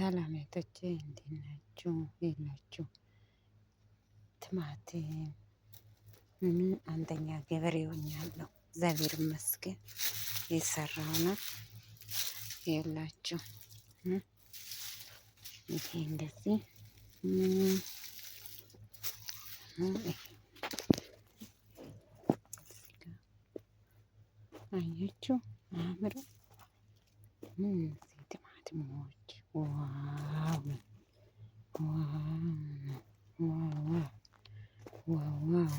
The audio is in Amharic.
ሰላም እህቶቼ እንዴት ናችሁ? የላችሁ ቲማቲም አንደኛ ገበሬ ሆኛለሁ። እግዚአብሔር ይመስገን የሰራው ነው የላችሁ። ይሄ እንደዚህ አያችሁ አምሮ ቲማቲሞች ዋው ዋው ዋው ዋው